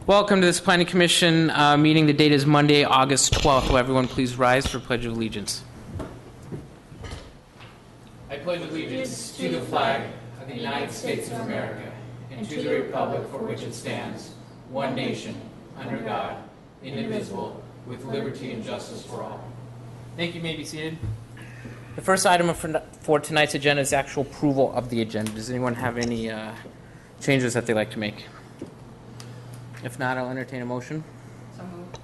Welcome to this Planning Commission meeting. The date is Monday, August 12th. Will everyone please rise for Pledge of Allegiance? I pledge allegiance to the flag of the United States of America and to the republic for which it stands, one nation, under God, indivisible, with liberty and justice for all. Thank you. You may be seated. The first item for tonight's agenda is actual approval of the agenda. Does anyone have any changes that they'd like to make? If not, I'll entertain a motion. So moved.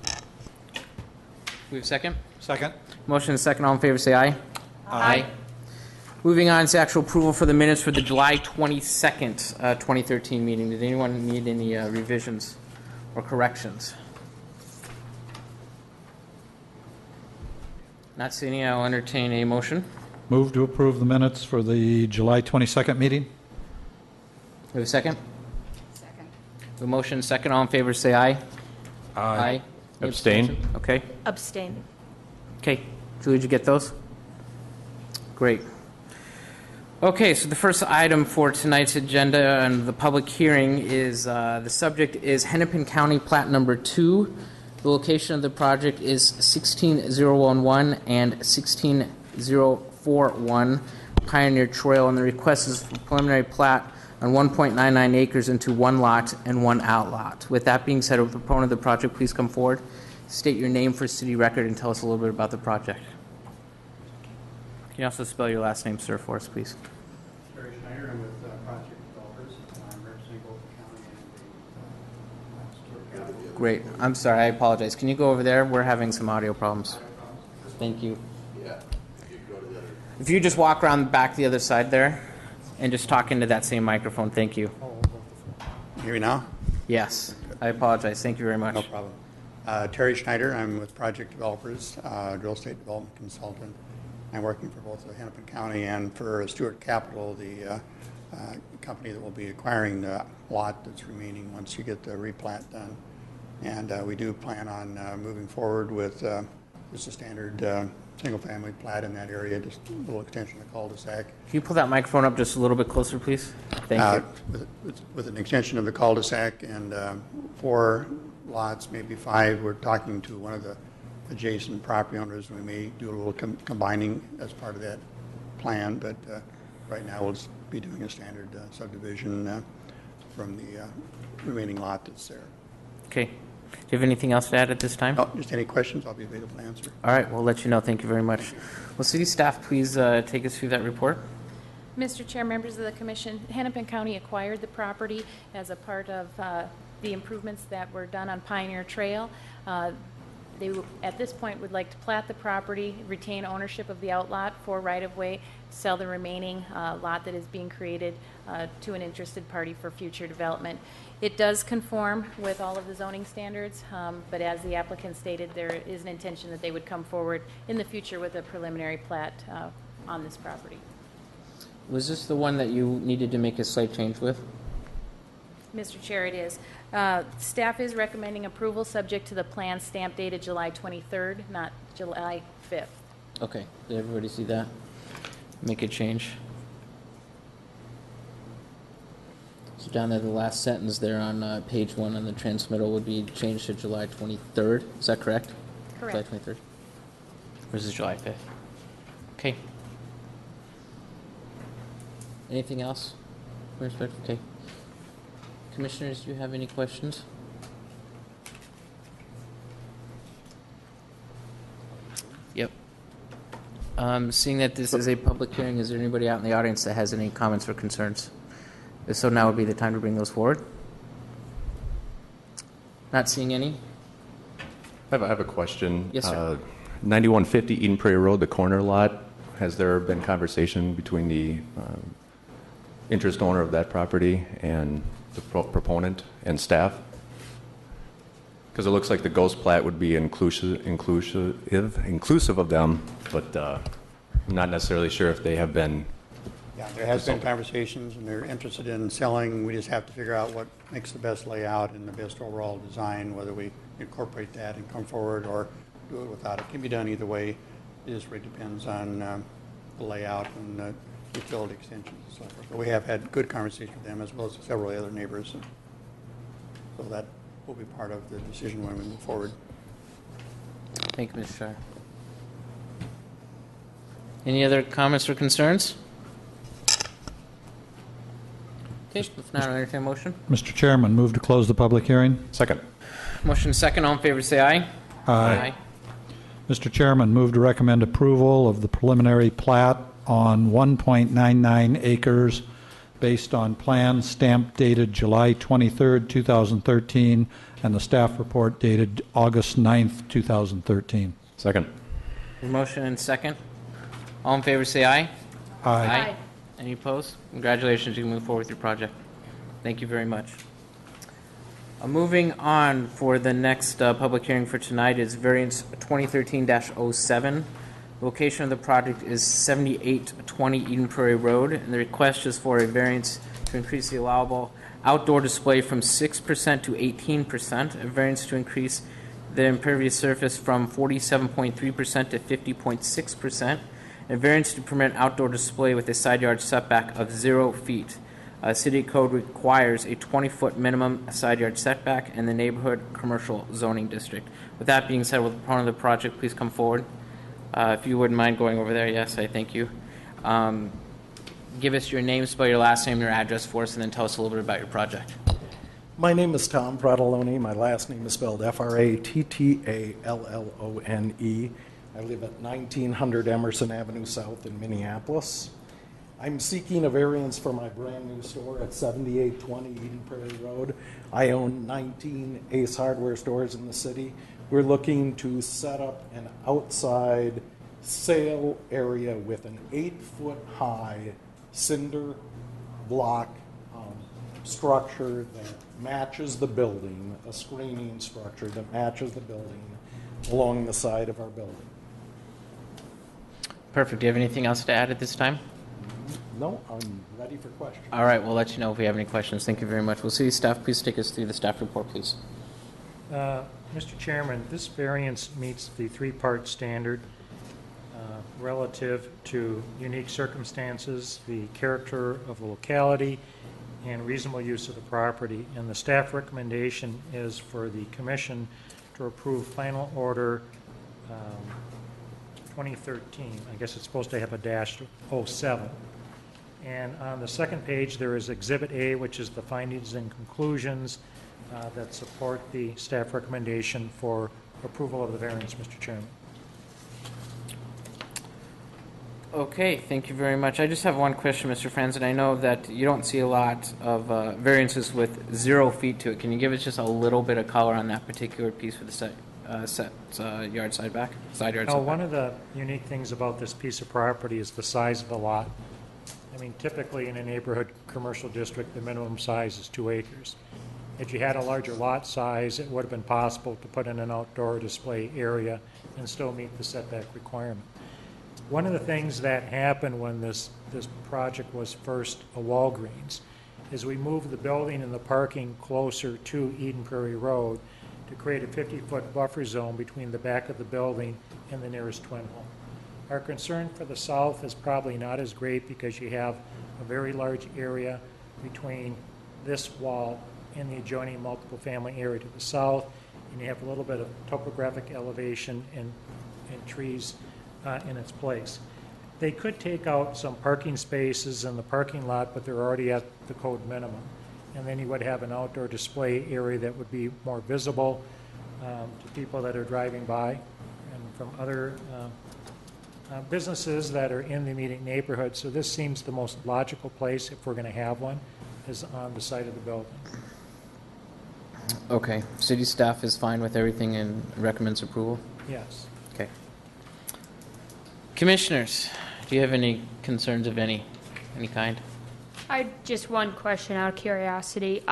We have a second? Second. Motion and second. All in favor say aye. Aye. Moving on to actual approval for the minutes for the July 22nd, 2013 meeting. Did anyone need any revisions or corrections? Not seeing any, I'll entertain a motion. Move to approve the minutes for the July 22nd meeting. We have a second? Second. The motion and second. All in favor say aye. Aye. Any Abstain. abstention? Okay. Abstain. Okay. Julie, did you get those? Great. Okay, so the first item for tonight's agenda and the public hearing is the subject is Hennepin County Plat Number 2. The location of the project is 16011 and 16041 Pioneer Trail, and the request is for preliminary plat on 1.99 acres into one lot and one outlot. With that being said, a proponent of the project, please come forward, state your name for city record, and tell us a little bit about the project. Can you also spell your last name, sir, for us, please? Terry Schneider. I'm with Project Developers. I'm representing both the county and the Stewart Capital. Great. I'm sorry. I apologize. Can you go over there? We're having some audio problems. Thank you. Yeah. You go to the other. If you just walk around the back the other side there and just talk into that same microphone. Thank you. Hear me now? Yes. I apologize. Thank you very much. No problem. Terry Schneider. I'm with Project Developers, real estate development consultant. I'm working for both the Hennepin County and for Stewart Capital, the company that will be acquiring the lot that's remaining once you get the replat done. And we do plan on moving forward with just a standard single-family plat in that area, just a little extension of cul-de-sac. Can you pull that microphone up just a little bit closer, please? Thank you. With an extension of the cul-de-sac and 4 lots, maybe 5. We're talking to one of the adjacent property owners. We may do a little combining as part of that plan, but right now we'll just be doing a standard subdivision from the remaining lot that's there. Okay. Do you have anything else to add at this time? Oh, just any questions, I'll be available to answer. All right. We'll let you know. Thank you very much. Will city staff please take us through that report? Mr. Chair, members of the Commission, Hennepin County acquired the property as a part of the improvements that were done on Pioneer Trail. They, at this point, would like to plat the property, retain ownership of the outlot for right-of-way, sell the remaining lot that is being created to an interested party for future development. It does conform with all of the zoning standards, but as the applicant stated, there is an intention that they would come forward in the future with a preliminary plat on this property. Was this the one that you needed to make a slight change with? Mr. Chair, it is. Staff is recommending approval subject to the plan stamp dated July 23rd, not July 5th. Okay. Did everybody see that? Make a change. So down there, the last sentence there on page 1 on the transmittal would be changed to July 23rd. Is that correct? Correct. July 23rd. Versus July 5th. Okay. Anything else? Okay. Commissioners, do you have any questions? Yep. Seeing that this is a public hearing, is there anybody out in the audience that has any comments or concerns? If so, now would be the time to bring those forward. Not seeing any? I have a question. Yes, sir. 9150 Eden Prairie Road, the corner lot. Has there been conversation between the interest owner of that property and the proponent and staff? Because it looks like the ghost plat would be inclusive of them, but I'm not necessarily sure if they have been. Yeah, there has been conversations, and they're interested in selling. We just have to figure out what makes the best layout and the best overall design, whether we incorporate that and come forward or do it without. It can be done either way. It just really depends on the layout and utility extensions and so forth. But we have had good conversation with them as well as several other neighbors. So that will be part of the decision when we move forward. Thank you, Mr. Shire. Any other comments or concerns? Okay, if not, I'll entertain a motion. Mr. Chairman, move to close the public hearing. Second. Motion second, all in favor say aye. Aye. Mr. Chairman, move to recommend approval of the preliminary plat on 1.99 acres based on plans stamped dated July 23rd, 2013, and the staff report dated August 9th, 2013. Second. Motion and second. All in favor say aye. Aye. Any opposed? Congratulations, you can move forward with your project. Thank you very much. Moving on for the next public hearing for tonight is variance 2013-07. Location of the project is 7820 Eden Prairie Road, and the request is for a variance to increase the allowable outdoor display from 6% to 18%, a variance to increase the impervious surface from 47.3% to 50.6%, a variance to permit outdoor display with a side yard setback of 0 feet. City code requires a 20-foot minimum side yard setback in the neighborhood commercial zoning district. With that being said, will the proponent of the project please come forward? If you wouldn't mind going over there, yes, I thank you. Give us your name, spell your last name, your address for us, and then tell us a little bit about your project. My name is Tom Fratellone. My last name is spelled F-R-A-T-T-A-L-L-O-N-E. I live at 1900 Emerson Avenue South in Minneapolis. I'm seeking a variance for my brand new store at 7820 Eden Prairie Road. I own 19 Ace Hardware stores in the city. We're looking to set up an outside sale area with an 8-foot high cinder block structure that matches the building, a screening structure that matches the building along the side of our building. Perfect. Do you have anything else to add at this time? No, I'm ready for questions. All right, we'll let you know if we have any questions. Thank you very much. Will city staff please take us through the staff report, please? Mr. Chairman, this variance meets the three-part standard relative to unique circumstances, the character of the locality, and reasonable use of the property. And the staff recommendation is for the commission to approve final order 2013. I guess it's supposed to have a -07. And on the second page, there is Exhibit A, which is the findings and conclusions that support the staff recommendation for approval of the variance, Mr. Chairman. Okay, thank you very much. I just have one question, Mr. Franzen. I know that you don't see a lot of variances with 0 feet to it. Can you give us just a little bit of color on that particular piece for the side yard side yard setback? One of the unique things about this piece of property is the size of the lot. I mean, typically in a neighborhood commercial district, the minimum size is 2 acres. If you had a larger lot size, it would have been possible to put in an outdoor display area and still meet the setback requirement. One of the things that happened when this project was first a Walgreens is we moved the building and the parking closer to Eden Prairie Road to create a 50-foot buffer zone between the back of the building and the nearest twin home. Our concern for the south is probably not as great because you have a very large area between this wall and the adjoining multiple family area to the south, and you have a little bit of topographic elevation and trees in its place. They could take out some parking spaces in the parking lot, but they're already at the code minimum. And then you would have an outdoor display area that would be more visible to people that are driving by and from other businesses that are in the immediate neighborhood. So this seems the most logical place, if we're going to have one, is on the side of the building. Okay. City staff is fine with everything and recommends approval? Yes. Okay. Commissioners, do you have any concerns of any kind? Just one question out of curiosity.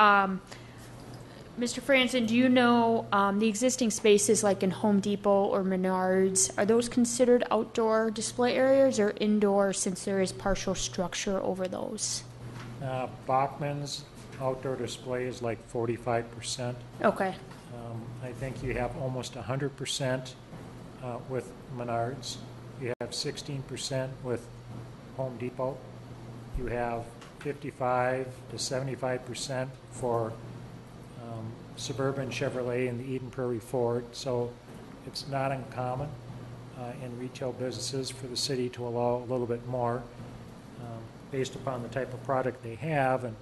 Mr. Franzen, do you know the existing spaces like in Home Depot or Menards, are those considered outdoor display areas or indoor since there is partial structure over those? Bachman's outdoor display is like 45%. Okay. I think you have almost 100% with Menards. You have 16% with Home Depot. You have 55 to 75% for Suburban Chevrolet and the Eden Prairie Ford. So it's not uncommon in retail businesses for the city to allow a little bit more based upon the type of product they have. And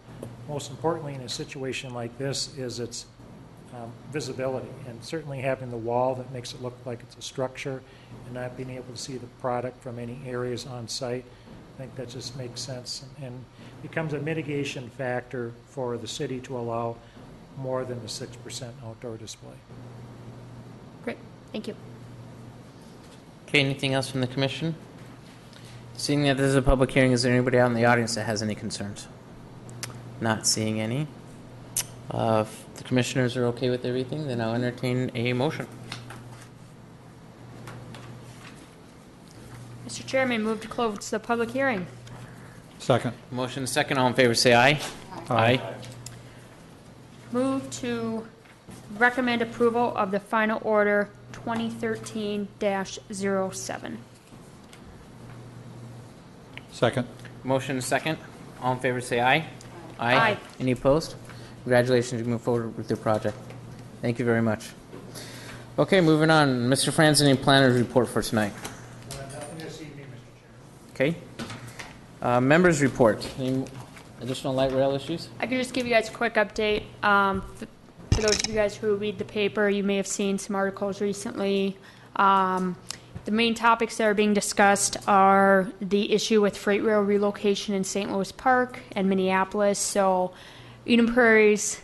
most importantly, in a situation like this, is its visibility, and certainly having the wall that makes it look like it's a structure and not being able to see the product from any areas on site. I think that just makes sense and becomes a mitigation factor for the city to allow more than the 6% outdoor display. Great, thank you. Okay, anything else from the commission? Seeing that this is a public hearing, is there anybody out in the audience that has any concerns? Not seeing any. If the commissioners are okay with everything, then I'll entertain a motion. Mr. Chairman, move to close the public hearing. Second. Motion second. All in favor say aye. Aye. Move to recommend approval of the final order 2013-07. Second. Motion second. All in favor say aye. Aye. Any opposed? Congratulations, you move forward with your project. Thank you very much. Okay, moving on. Mr. Franzen, any planners report for tonight? Nothing this evening, Mr. Chairman. Okay. Members report. Any additional light rail issues? I can just give you guys a quick update. For those of you guys who read the paper, you may have seen some articles recently. The main topics that are being discussed are the issue with freight rail relocation in St. Louis Park and Minneapolis. So Eden Prairie's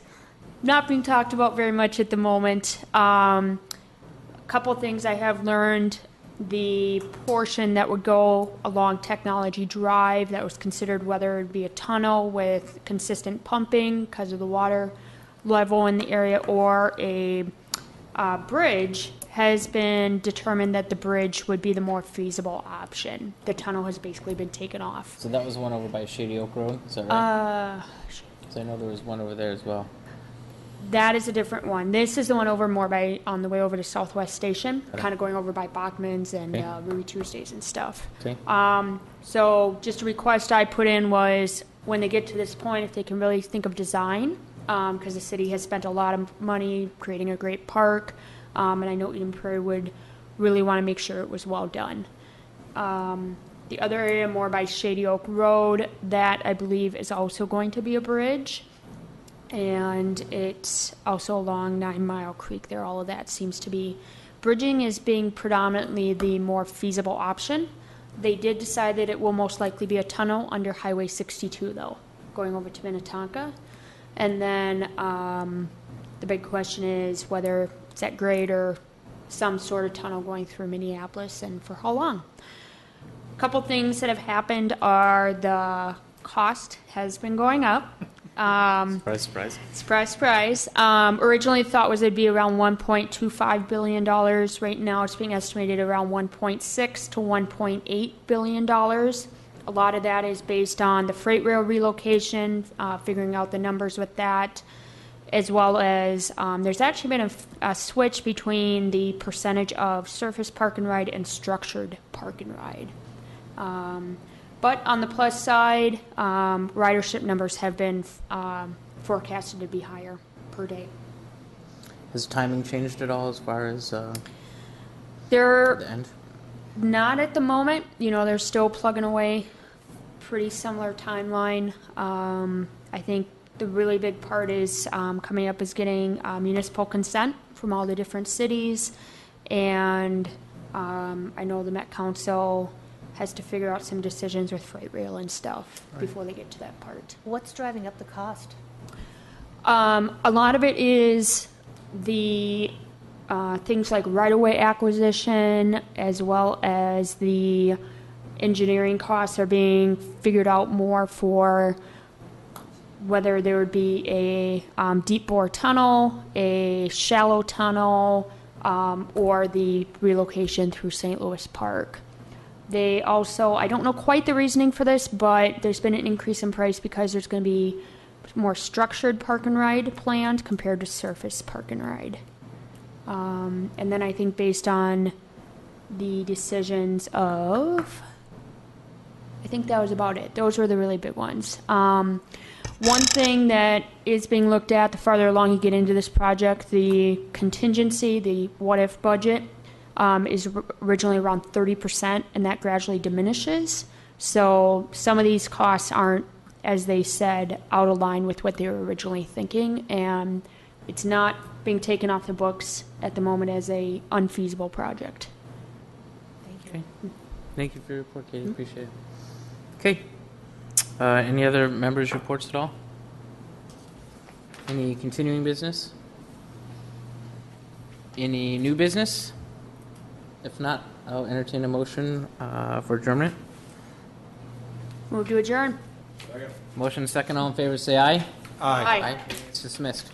not being talked about very much at the moment. A couple things I have learned. The portion that would go along Technology Drive that was considered whether it would be a tunnel with consistent pumping because of the water level in the area or a bridge has been determined that the bridge would be the more feasible option. The tunnel has basically been taken off. So that was one over by Shady Oak Road, is that right? So I know there was one over there as well. That is a different one. This is the one over more by on the way over to Southwest Station, kind of going over by Bachman's and Ruby Tuesdays and stuff. Okay. So just a request I put in was when they get to this point, if they can really think of design, because the city has spent a lot of money creating a great park, and I know Eden Prairie would really want to make sure it was well done. The other area more by Shady Oak Road, that I believe is also going to be a bridge. And it's also along 9 Mile Creek there. All of that seems to be. Bridging is being predominantly the more feasible option. They did decide that it will most likely be a tunnel under Highway 62, though, going over to Minnetonka. And then the big question is whether it's at grade or some sort of tunnel going through Minneapolis and for how long. A couple things that have happened are the cost has been going up. Surprise, surprise. Surprise, surprise. Originally thought was it'd be around $1.25 billion. Right now it's being estimated around $1.6 to $1.8 billion. A lot of that is based on the freight rail relocation, figuring out the numbers with that, as well as there's actually been a switch between the percentage of surface park and ride and structured park and ride. But on the plus side, ridership numbers have been forecasted to be higher per day. Has timing changed at all as far as They're the end? not at the moment. You know, they're still plugging away. Pretty similar timeline. I think the really big part is coming up is getting municipal consent from all the different cities. And I know the Met Council has to figure out some decisions with freight rail and stuff before they get to that part. What's driving up the cost? A lot of it is the things like right-of-way acquisition, as well as the engineering costs are being figured out more for whether there would be a deep bore tunnel, a shallow tunnel, or the relocation through St. Louis Park. They also, I don't know quite the reasoning for this, but there's been an increase in price because there's going to be more structured park and ride planned compared to surface park and ride. And then I think based on the decisions of, I think that was about it. Those were the really big ones. One thing that is being looked at, the farther along you get into this project, the contingency, the what-if budget, is originally around 30%, and that gradually diminishes. So some of these costs aren't, as they said, out of line with what they were originally thinking, and it's not being taken off the books at the moment as a unfeasible project. Okay. Thank you for your report, Katie. Appreciate it. Okay. Any other members' reports at all? Any continuing business? Any new business? If not, I'll entertain a motion for adjournment. Move to adjourn. Motion second, all in favor, say aye. Aye. It's dismissed.